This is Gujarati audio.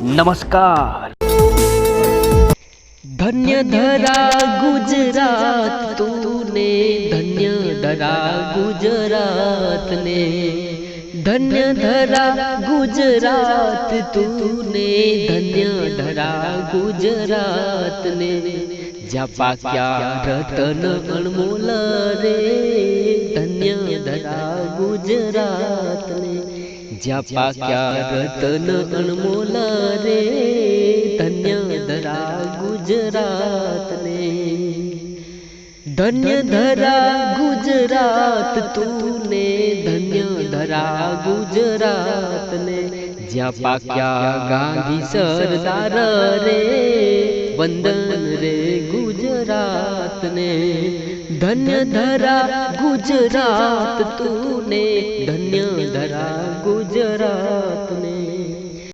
નમસ્કાર. ધન્ય ધરા ગુજરાત તૂને, ધન્ય ધરા ગુજરાતને, ધન્ય ધરા ગુજરાત તૂને, ધન્ય ધરા ગુજરાતને. જ્યાં પાક્યા રતન અણમોલ રે, ધન્ય ધરા ગુજરાતને. જ્યાં પાક્યા રતન અણમોલ રે, ધન્ય ધરા ગુજરાતને. ધન્ય ધરા ગુજરાત તૂને, ધન્ય ધરા ગુજરાતને. જ્યાં પાક્યા ગાંધી સરદાર રે, વંદન રે ગુજરાતને. ધન્ય ધરા ગુજરાત તૂને, ધન્ય ધરા ગુજરાતને.